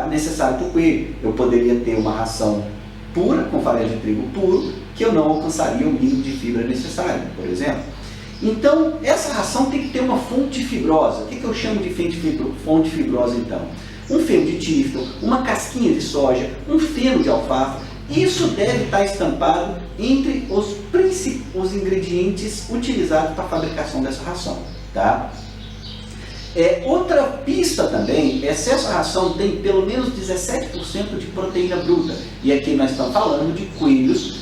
necessário para o coelho. Eu poderia ter uma ração pura, com farelo de trigo puro, que eu não alcançaria o mínimo de fibra necessário, por exemplo. Então, essa ração tem que ter uma fonte fibrosa. O que eu chamo de fonte fibrosa, então? Um feno de tífilo, uma casquinha de soja, um feno de alfafa. Isso deve estar estampado entre os ingredientes utilizados para a fabricação dessa ração, tá? Outra pista também é se essa ração tem pelo menos 17% de proteína bruta. E aqui nós estamos falando de coelhos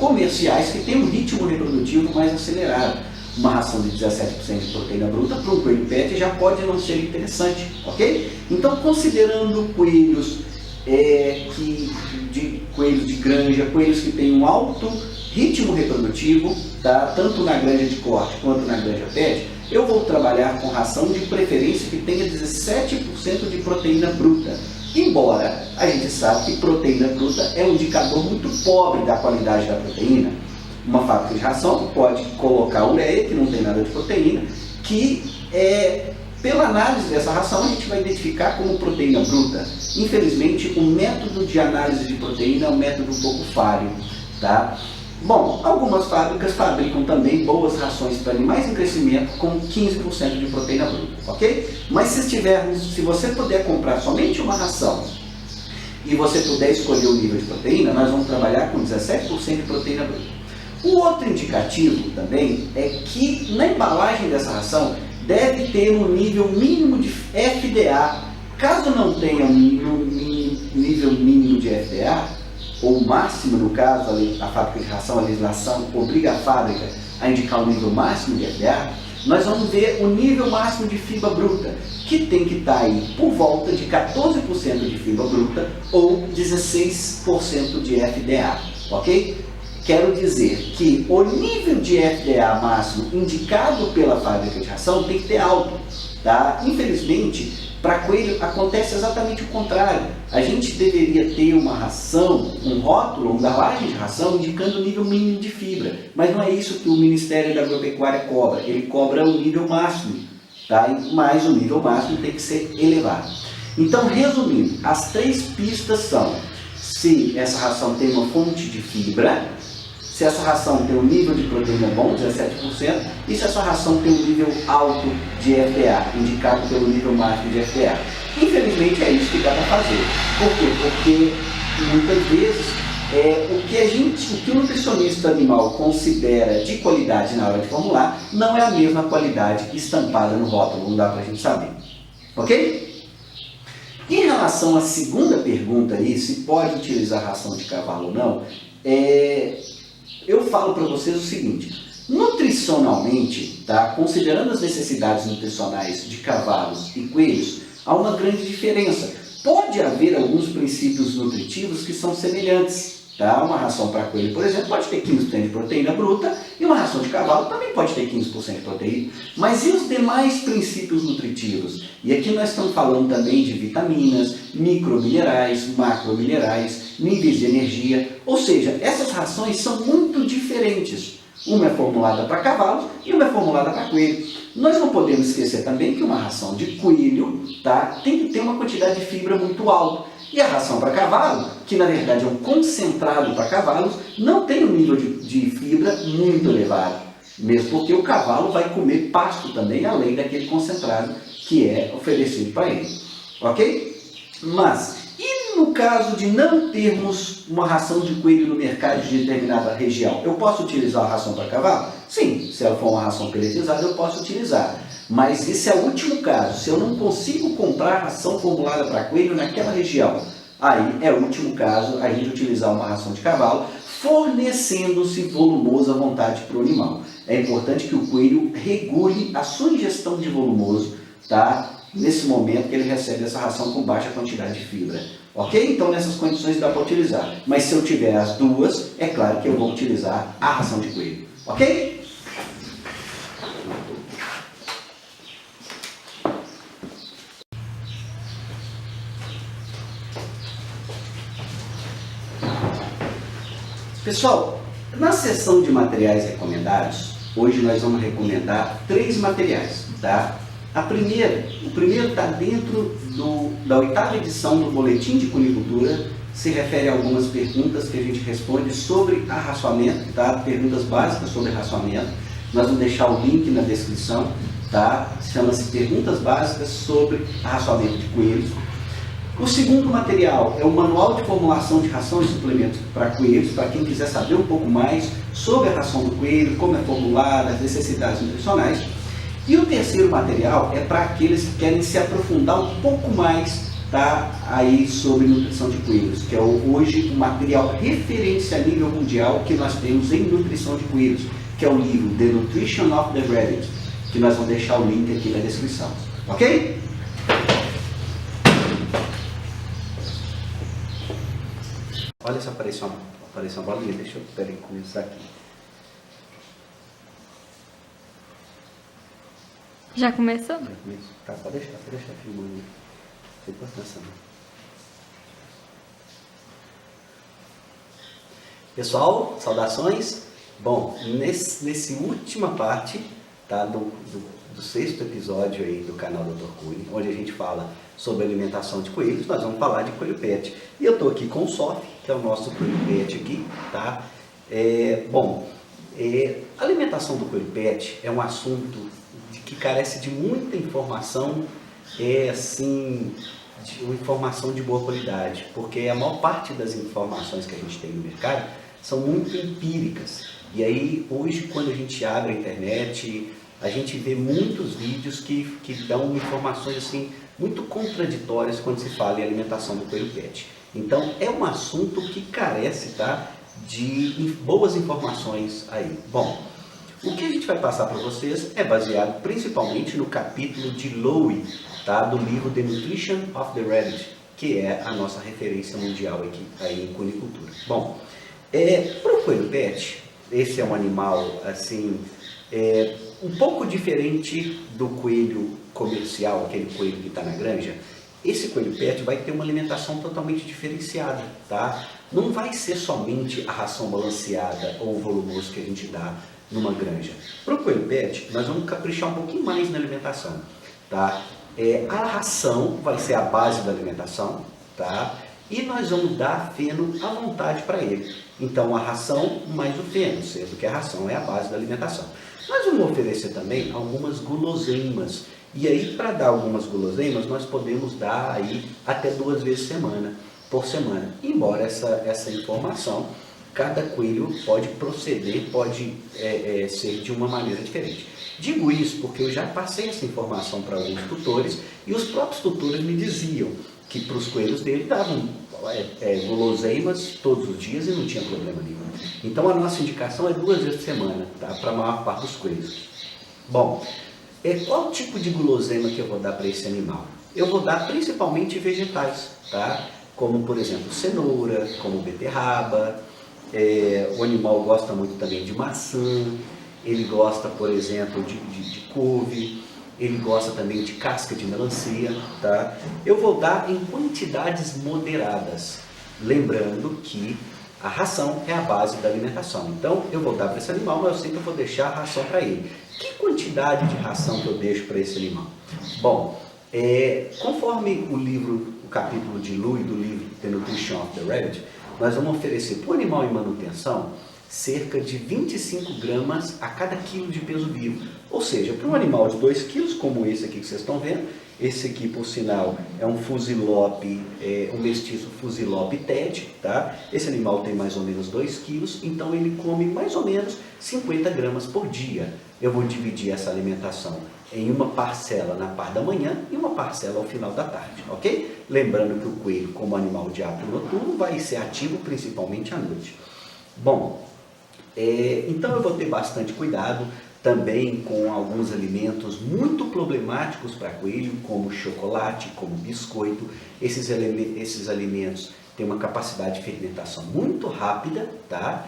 comerciais que têm um ritmo reprodutivo mais acelerado. Uma ração de 17% de proteína bruta para um coelho pet já pode não ser interessante, ok? Então, considerando coelhos de coelhos de granja, coelhos que têm um alto ritmo reprodutivo, tá? Tanto na granja de corte quanto na granja pet, eu vou trabalhar com ração de preferência que tenha 17% de proteína bruta. Embora a gente sabe que proteína bruta é um indicador muito pobre da qualidade da proteína. Uma fábrica de ração pode colocar ureia, que não tem nada de proteína, que pela análise dessa ração a gente vai identificar como proteína bruta. Infelizmente, o método de análise de proteína é um método um pouco falho, tá? Bom, algumas fábricas fabricam também boas rações para animais em crescimento com 15% de proteína bruta, ok? Mas se você puder comprar somente uma ração e você puder escolher o nível de proteína, nós vamos trabalhar com 17% de proteína bruta. O outro indicativo também é que na embalagem dessa ração deve ter um nível mínimo de FDA. Caso não tenha um nível mínimo de FDA, ou máximo, no caso, a fábrica de ração, a legislação obriga a fábrica a indicar o nível máximo de FDA, nós vamos ver o nível máximo de fibra bruta, que tem que estar aí por volta de 14% de fibra bruta ou 16% de FDA, ok? Quero dizer que o nível de FDA máximo indicado pela fábrica de ração tem que ter alto, tá? Infelizmente, para coelho acontece exatamente o contrário. A gente deveria ter uma ração, um rótulo, uma embalagem de ração indicando o nível mínimo de fibra. Mas não é isso que o Ministério da Agropecuária cobra. Ele cobra o nível máximo, tá? Mas o nível máximo tem que ser elevado. Então, resumindo, as 3 pistas são: se essa ração tem uma fonte de fibra, se essa ração tem um nível de proteína bom, 17%, e se essa ração tem um nível alto de FDA, indicado pelo nível máximo de FDA. Infelizmente é isso que dá para fazer. Por quê? Porque muitas vezes o que o nutricionista animal considera de qualidade na hora de formular não é a mesma qualidade estampada no rótulo, não dá para a gente saber. Ok? Em relação à segunda pergunta aí, se pode utilizar ração de cavalo ou não, eu falo para vocês o seguinte: nutricionalmente, tá, considerando as necessidades nutricionais de cavalos e coelhos, há uma grande diferença. Pode haver alguns princípios nutritivos que são semelhantes. Tá? Uma ração para coelho, por exemplo, pode ter 15% de proteína bruta e uma ração de cavalo também pode ter 15% de proteína. Mas e os demais princípios nutritivos? E aqui nós estamos falando também de vitaminas, microminerais, macrominerais, níveis de energia. Ou seja, essas rações são muito diferentes. Uma é formulada para cavalos e uma é formulada para coelho. Nós não podemos esquecer também que uma ração de coelho, tá, tem que ter uma quantidade de fibra muito alta. E a ração para cavalo, que na verdade é um concentrado para cavalos, não tem um nível de fibra muito elevado. Mesmo porque o cavalo vai comer pasto também, além daquele concentrado que é oferecido para ele. Ok? Mas, e no caso de não termos uma ração de coelho no mercado de determinada região, eu posso utilizar a ração para cavalo? Sim, se ela for uma ração pelletizada, eu posso utilizar. Mas esse é o último caso. Se eu não consigo comprar ração formulada para coelho naquela região, aí é o último caso a gente utilizar uma ração de cavalo, fornecendo-se volumoso à vontade para o animal. É importante que o coelho regule a sua ingestão de volumoso, tá? Nesse momento que ele recebe essa ração com baixa quantidade de fibra. Ok? Então nessas condições dá para utilizar. Mas se eu tiver as duas, é claro que eu vou utilizar a ração de coelho. Ok? Pessoal, na seção de materiais recomendados, hoje nós vamos recomendar 3 materiais, tá? O primeiro está dentro da 8ª edição do Boletim de Cunicultura, se refere a algumas perguntas que a gente responde sobre arraçoamento, tá? Perguntas básicas sobre arraçoamento. Nós vamos deixar o link na descrição, tá? Chama-se Perguntas Básicas sobre Arraçoamento de Coelhos. O segundo material é o Manual de Formulação de Ração e Suplementos para Coelhos, para quem quiser saber um pouco mais sobre a ração do coelho, como é formulada, as necessidades nutricionais. E o terceiro material é para aqueles que querem se aprofundar um pouco mais, tá, aí sobre nutrição de coelhos, que é hoje o material referência a nível mundial que nós temos em nutrição de coelhos, que é o livro The Nutrition of the Rabbit, que nós vamos deixar o link aqui na descrição. Ok? olha se apareceu uma bolinha, deixa eu começar aqui. Já começou? Já começou? Tá, pode deixar filmando. Sem prestação. Pessoal, saudações. Bom, nesse última parte, tá, do 6º episódio aí do canal Dr. Cunha, onde a gente fala sobre alimentação de coelhos, nós vamos falar de coelho pet. E eu estou aqui com o Sof, que é o nosso coelho pet aqui, tá? A alimentação do coelho pet é um assunto que carece de muita informação, uma informação de boa qualidade, porque a maior parte das informações que a gente tem no mercado são muito empíricas. E aí, hoje, quando a gente abre a internet, a gente vê muitos vídeos que dão informações assim, muito contraditórias quando se fala em alimentação do coelho pet. Então, é um assunto que carece, tá, de boas informações aí. Bom, o que a gente vai passar para vocês é baseado principalmente no capítulo de Lowe, tá, do livro The Nutrition of the Rabbit, que é a nossa referência mundial aqui aí em cunicultura. Bom, para o coelho pet, esse é um animal assim, um pouco diferente do coelho comercial, aquele coelho que está na granja. Esse coelho pet vai ter uma alimentação totalmente diferenciada, tá? Não vai ser somente a ração balanceada ou o volumoso que a gente dá numa granja. Para o coelho pet, nós vamos caprichar um pouquinho mais na alimentação, tá? A ração vai ser a base da alimentação, tá? E nós vamos dar feno à vontade para ele. Então, a ração mais o feno, sendo que a ração é a base da alimentação. Nós vamos oferecer também algumas guloseimas. E aí, para dar algumas guloseimas, nós podemos dar aí até 2 vezes por semana. Embora essa informação, cada coelho pode proceder, pode ser de uma maneira diferente. Digo isso porque eu já passei essa informação para alguns tutores e os próprios tutores me diziam que para os coelhos dele davam guloseimas todos os dias e não tinha problema nenhum. Então a nossa indicação é 2 vezes por semana, tá, para a maior parte dos coelhos. Bom, qual tipo de guloseima que eu vou dar para esse animal? Eu vou dar principalmente vegetais, tá? Como por exemplo cenoura, como beterraba. O animal gosta muito também de maçã, ele gosta, por exemplo, de couve, ele gosta também de casca de melancia, tá? Eu vou dar em quantidades moderadas, lembrando que a ração é a base da alimentação. Então, eu vou dar para esse animal, mas eu sempre vou deixar a ração para ele. Que quantidade de ração que eu deixo para esse animal? Bom, conforme o capítulo de Lowe do livro The Nutrition of the Rabbit, nós vamos oferecer para o animal em manutenção cerca de 25 gramas a cada quilo de peso vivo. Ou seja, para um animal de 2 quilos, como esse aqui que vocês estão vendo, esse aqui, por sinal, é um fusilope, um mestiço fusilope TED, tá? Esse animal tem mais ou menos 2 quilos, então ele come mais ou menos 50 gramas por dia. Eu vou dividir essa alimentação em uma parcela na parte da manhã e uma parcela ao final da tarde, ok? Lembrando que o coelho, como animal de hábito noturno, vai ser ativo principalmente à noite. Bom, então eu vou ter bastante cuidado também com alguns alimentos muito problemáticos para coelho, como chocolate, como biscoito. Esses alimentos têm uma capacidade de fermentação muito rápida, tá?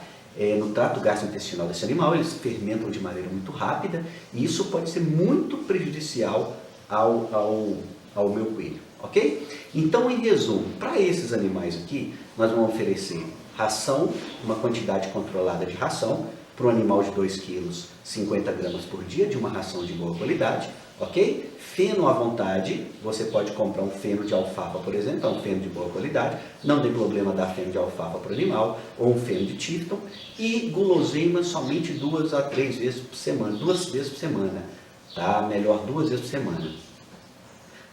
No trato gastrointestinal desse animal, eles fermentam de maneira muito rápida e isso pode ser muito prejudicial ao meu coelho, ok? Então, em resumo, para esses animais aqui, nós vamos oferecer ração, uma quantidade controlada de ração, para um animal de 2 quilos, 50 gramas por dia, de uma ração de boa qualidade, ok? Feno à vontade, você pode comprar um feno de alfafa, por exemplo, é um feno de boa qualidade, não tem problema dar feno de alfafa para o animal, ou um feno de Tifton, e guloseimas somente 2 a 3 vezes por semana, 2 vezes por semana, tá? Melhor 2 vezes por semana.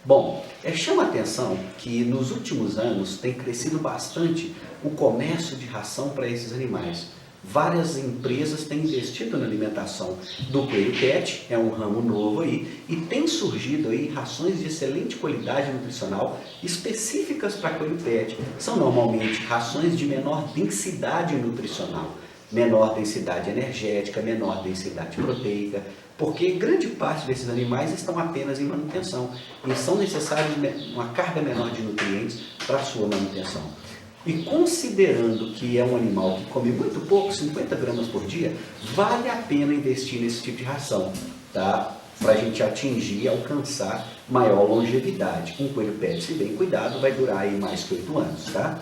Bom, chama a atenção que nos últimos anos tem crescido bastante o comércio de ração para esses animais. Várias empresas têm investido na alimentação do coelho pet, é um ramo novo aí, e tem surgido aí rações de excelente qualidade nutricional específicas para coelho pet. São normalmente rações de menor densidade nutricional, menor densidade energética, menor densidade proteica, porque grande parte desses animais estão apenas em manutenção e são necessários uma carga menor de nutrientes para a sua manutenção. E considerando que é um animal que come muito pouco, 50 gramas por dia, vale a pena investir nesse tipo de ração, tá? Para a gente atingir e alcançar maior longevidade. Um coelho pet, se bem cuidado, vai durar aí mais que 8 anos, tá?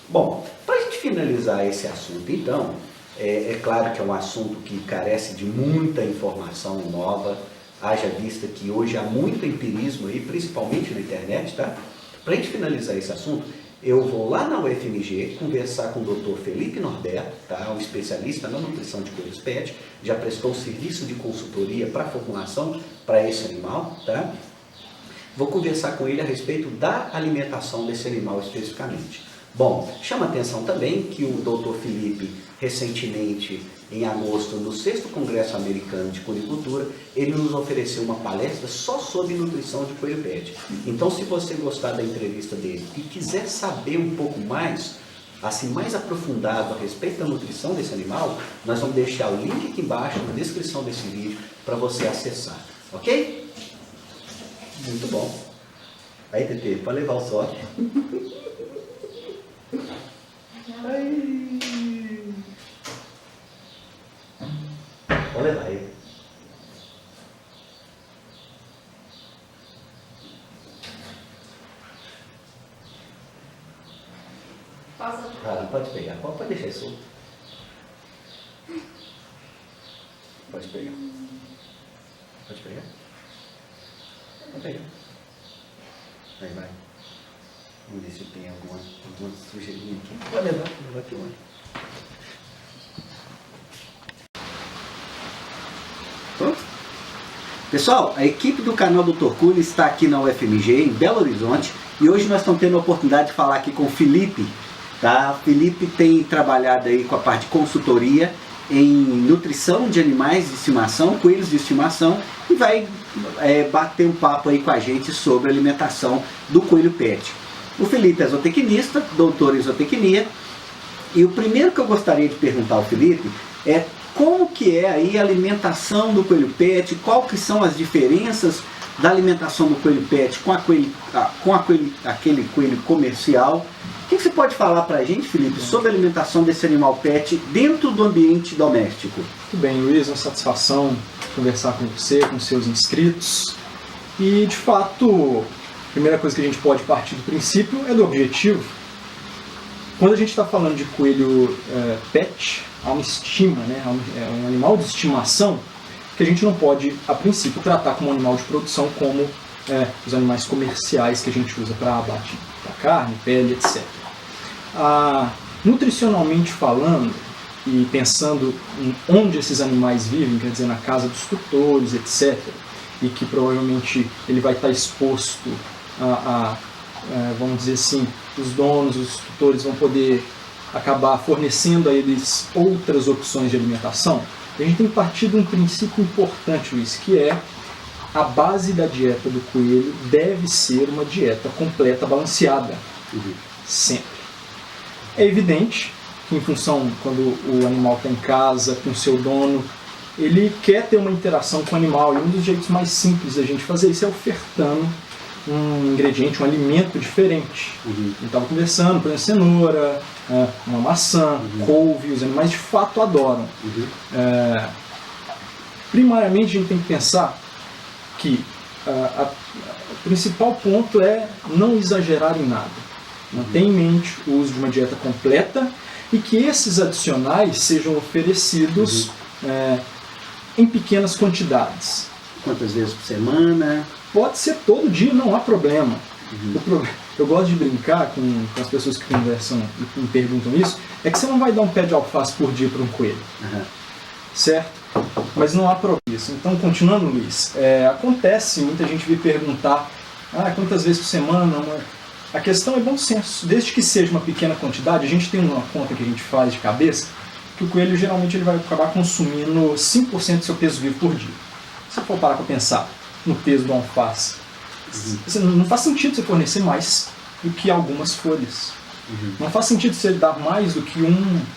Bom, para a gente finalizar esse assunto, então, é claro que é um assunto que carece de muita informação nova, haja vista que hoje há muito empirismo aí, principalmente na internet, tá? Para a gente finalizar esse assunto, eu vou lá na UFMG conversar com o Dr. Felipe Norberto, tá? Um especialista na nutrição de coelhos pet, já prestou serviço de consultoria para formulação para esse animal, tá? Vou conversar com ele a respeito da alimentação desse animal especificamente. Bom, chama atenção também que o Dr. Felipe, recentemente, em agosto, no 6º Congresso Americano de Conicultura, ele nos ofereceu uma palestra só sobre nutrição de coelho pet. Então, se você gostar da entrevista dele e quiser saber um pouco mais, assim, mais aprofundado a respeito da nutrição desse animal, nós vamos deixar o link aqui embaixo na descrição desse vídeo para você acessar, ok? Muito bom. Aí, Tetê, pode levar o sorte. Vou levar ele. Ah, pode pegar. Pode deixar isso solto. Pode pegar. Pode pegar? Pode pegar. Aí vai. Vamos ver se tem alguma sujeirinha aqui. Pode levar aqui hoje. Pronto? Pessoal, a equipe do canal Dr. Cury está aqui na UFMG, em Belo Horizonte, e hoje nós estamos tendo a oportunidade de falar aqui com o Felipe. Tá? O Felipe tem trabalhado aí com a parte de consultoria em nutrição de animais de estimação, coelhos de estimação, e vai bater um papo aí com a gente sobre a alimentação do coelho pet. O Felipe é zootecnista, doutor em zootecnia, e o primeiro que eu gostaria de perguntar ao Felipe é como que é aí a alimentação do coelho pet, qual que são as diferenças da alimentação do coelho pet com aquele coelho comercial. O que você pode falar para a gente, Felipe, sobre a alimentação desse animal pet dentro do ambiente doméstico? Muito bem, Luiz, uma satisfação conversar com você, com seus inscritos. E, de fato, a primeira coisa que a gente pode partir do princípio é do objetivo. Quando a gente está falando de coelho pet, há uma estima, né? É um animal de estimação que a gente não pode, a princípio, tratar como um animal de produção como os animais comerciais que a gente usa para abate da carne, pele, etc. Nutricionalmente falando, e pensando em onde esses animais vivem, quer dizer, na casa dos tutores, etc., e que provavelmente ele vai estar exposto vamos dizer assim, os donos, os tutores vão poder acabar fornecendo a eles outras opções de alimentação. A gente tem que partir de um princípio importante, Luiz, que é a base da dieta do coelho deve ser uma dieta completa, balanceada, sempre. É evidente que, em função, quando o animal está em casa, com o seu dono, ele quer ter uma interação com o animal, e um dos jeitos mais simples da gente fazer isso é ofertando um ingrediente, um alimento diferente. A gente estava conversando, por exemplo, cenoura, uma maçã, couve, os animais de fato adoram. Primariamente a gente tem que pensar que o principal ponto é não exagerar em nada. Manter em mente o uso de uma dieta completa e que esses adicionais sejam oferecidos em pequenas quantidades. Quantas vezes por semana? Pode ser todo dia, não há problema. Eu gosto de brincar com as pessoas que conversam e me perguntam isso, é que você não vai dar um pé de alface por dia para um coelho. Certo? Mas não há problema isso. Então, continuando, Luiz, acontece muita gente vir perguntar quantas vezes por semana. A questão é bom senso. Desde que seja uma pequena quantidade, a gente tem uma conta que a gente faz de cabeça, que o coelho geralmente ele vai acabar consumindo 5% do seu peso vivo por dia. Se você for parar para pensar no peso do alface, não faz sentido você fornecer mais do que algumas folhas. Não faz sentido você dar mais do que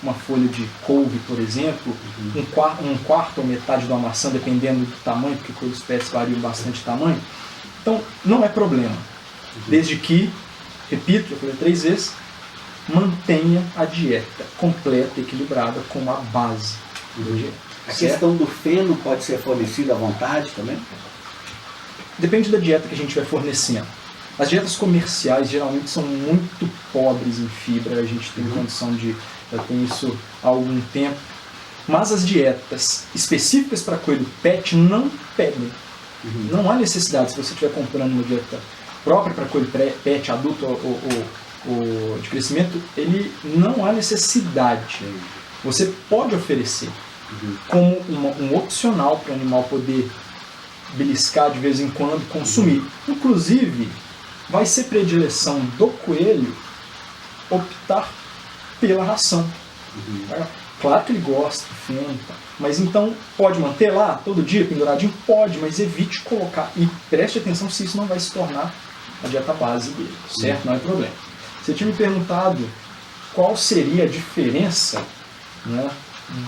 uma folha de couve, por exemplo, um quarto ou metade de uma maçã, dependendo do tamanho, porque coelhos pets variam bastante de tamanho. Então, não é problema. Desde que, repito, já falei 3 vezes, mantenha a dieta completa, equilibrada, com a base da dieta. A Certo? questão do feno pode ser fornecido à vontade também? Depende da dieta que a gente vai fornecendo. As dietas comerciais geralmente são muito pobres em fibra, a gente tem condição de... já tem isso há algum tempo. Mas as dietas específicas para coelho pet não pedem. Não há necessidade, se você estiver comprando uma dieta própria para coelho pet, adulto ou de crescimento, ele não há necessidade. Você pode oferecer como um opcional para o animal poder beliscar de vez em quando, consumir. Inclusive, vai ser predileção do coelho optar pela ração. Claro que ele gosta, fenta, mas então pode manter lá todo dia penduradinho? Pode, mas evite colocar e preste atenção se isso não vai se tornar a dieta base dele, certo? Não é problema. Você tinha me perguntado qual seria a diferença, né,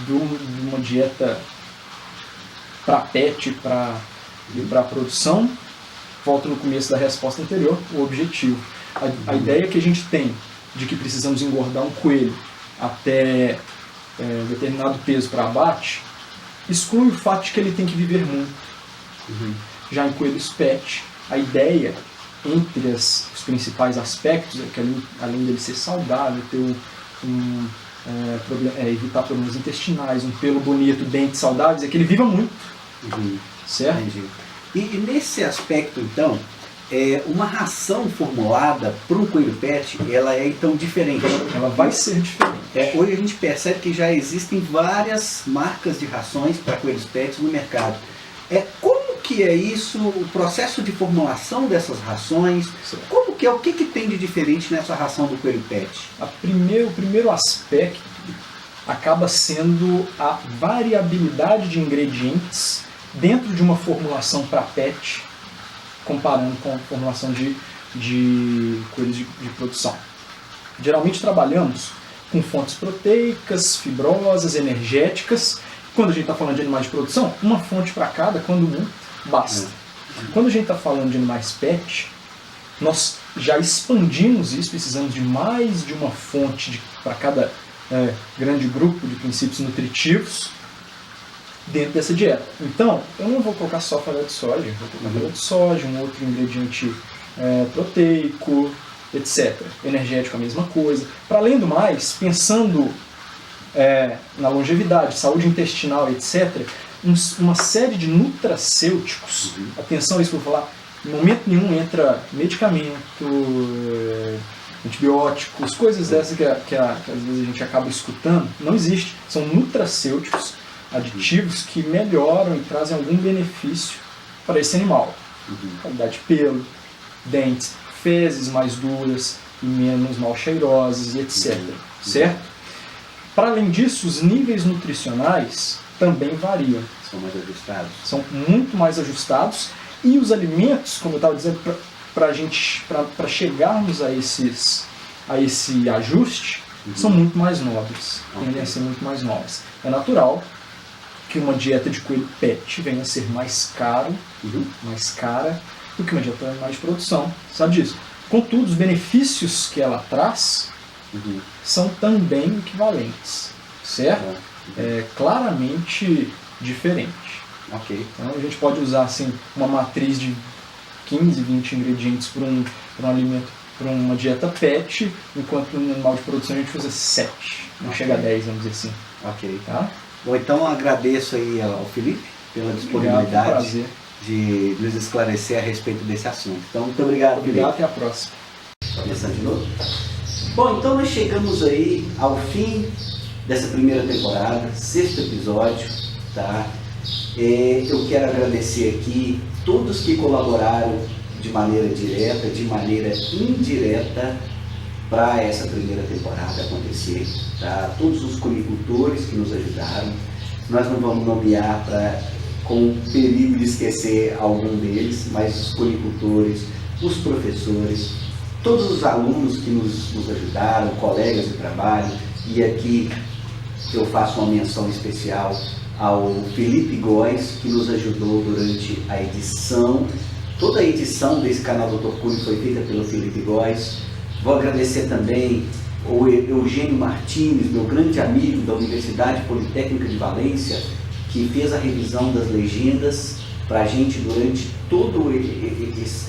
de uma dieta para pet e para produção. Volto no começo da resposta anterior, o objetivo. A ideia que a gente tem de que precisamos engordar um coelho até determinado peso para abate, exclui o fato de que ele tem que viver muito. Já em coelhos pet, a ideia, entre os principais aspectos, é que além dele ser saudável, ter evitar problemas intestinais, um pelo bonito, dentes saudáveis, é que ele viva muito. Certo? Entendi. E nesse aspecto, então, uma ração formulada para um coelho pet, ela é então diferente. Ela vai ser diferente. Hoje a gente percebe que já existem várias marcas de rações para coelhos pets no mercado. Como que é isso, o processo de formulação dessas rações? Como que o que tem de diferente nessa ração do coelho pet? O primeiro aspecto acaba sendo a variabilidade de ingredientes dentro de uma formulação para pet, comparando com a formulação de coelhos de produção. Geralmente trabalhamos com fontes proteicas, fibrosas, energéticas. Quando a gente está falando de animais de produção, uma fonte para cada, quando muito, basta. Quando a gente está falando de animais pet, nós já expandimos isso, precisamos de mais de uma fonte para cada grande grupo de princípios nutritivos dentro dessa dieta. Então, eu não vou colocar só farelo de soja, vou colocar farelo de soja, um outro ingrediente proteico, etc. Energético, a mesma coisa. Para além do mais, pensando na longevidade, saúde intestinal, etc., uma série de nutracêuticos, atenção a isso que eu vou falar, em momento nenhum entra medicamento, antibióticos, coisas dessas que às vezes a gente acaba escutando, não existe. São nutracêuticos, aditivos que melhoram e trazem algum benefício para esse animal. Qualidade de pelo, dentes, fezes mais duras e menos mal cheirosas e etc. Certo? Para além disso, os níveis nutricionais também variam. São mais ajustados? São muito mais ajustados e os alimentos, como eu estava dizendo, para chegarmos a esse ajuste, são muito mais nobres, tendem a ser muito mais nobres. É natural que uma dieta de coelho pet venha a ser mais cara do que uma dieta de animais de produção, sabe disso? Contudo, os benefícios que ela traz são também equivalentes, certo? Claramente diferente. Então a gente pode usar assim, uma matriz de 15, 20 ingredientes para um alimento, para uma dieta pet, enquanto no animal de produção a gente usa 7, não chega a 10, vamos dizer assim. Tá? Bom, então eu agradeço aí ao Felipe pela disponibilidade de nos esclarecer a respeito desse assunto. Então, muito obrigado, Felipe. Até a próxima. Começando de novo. Bom, então nós chegamos aí ao fim dessa primeira temporada, 6º episódio, tá? Eu quero agradecer aqui todos que colaboraram de maneira direta, de maneira indireta, para essa primeira temporada acontecer, tá? Todos os conicultores que nos ajudaram, nós não vamos nomear com o perigo de esquecer algum deles, mas os conicultores, os professores, todos os alunos que nos ajudaram, colegas de trabalho, e aqui eu faço uma menção especial ao Felipe Góes, que nos ajudou durante a edição. Toda a edição desse canal Dr. Cunha foi feita pelo Felipe Góes. Vou agradecer também o Eugênio Martins, meu grande amigo da Universidade Politécnica de Valência, que fez a revisão das legendas para a gente durante toda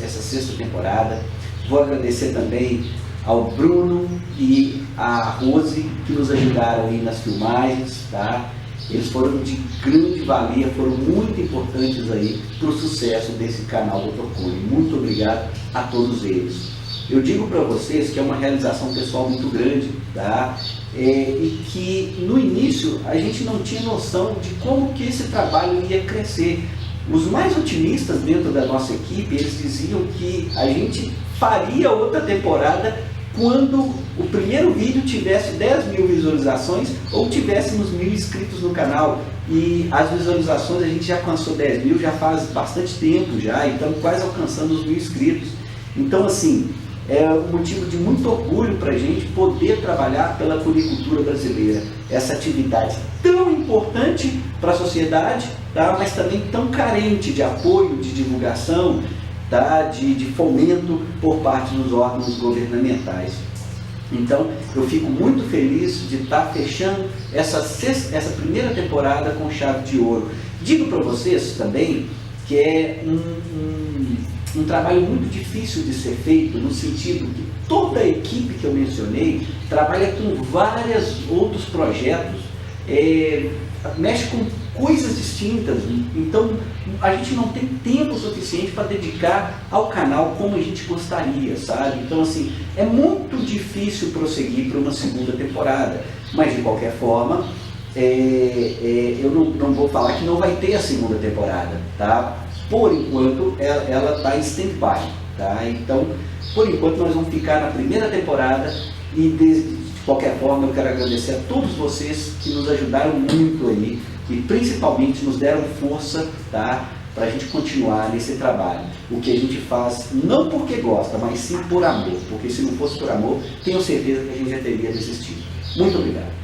essa sexta temporada. Vou agradecer também ao Bruno e à Rose, que nos ajudaram aí nas filmagens, tá? Eles foram de grande valia, foram muito importantes aí para o sucesso desse canal Dr. Cone. Muito obrigado a todos eles. Eu digo para vocês que é uma realização pessoal muito grande, tá? E que no início a gente não tinha noção de como que esse trabalho ia crescer. Os mais otimistas dentro da nossa equipe, eles diziam que a gente faria outra temporada quando o primeiro vídeo tivesse 10 mil visualizações ou tivéssemos 1000 inscritos no canal. E as visualizações a gente já alcançou 10 mil, já faz bastante tempo já, e estamos quase alcançando os 1000 inscritos. Então assim, é um motivo de muito orgulho para a gente poder trabalhar pela conicultura brasileira. Essa atividade tão importante para a sociedade, tá? Mas também tão carente de apoio, de divulgação, tá? de fomento por parte dos órgãos governamentais. Então, eu fico muito feliz de estar fechando essa primeira temporada com chave de ouro. Digo para vocês também que é um trabalho muito difícil de ser feito, no sentido que toda a equipe que eu mencionei trabalha com vários outros projetos, mexe com coisas distintas, então a gente não tem tempo suficiente para dedicar ao canal como a gente gostaria, sabe? Então assim, é muito difícil prosseguir para uma segunda temporada, mas de qualquer forma, eu não vou falar que não vai ter a segunda temporada, tá? Por enquanto, ela está em stand-by, tá? Então, por enquanto, nós vamos ficar na primeira temporada e, de qualquer forma, eu quero agradecer a todos vocês que nos ajudaram muito aí e, principalmente, nos deram força, tá? Para a gente continuar nesse trabalho. O que a gente faz, não porque gosta, mas sim por amor, porque se não fosse por amor, tenho certeza que a gente já teria desistido. Muito obrigado.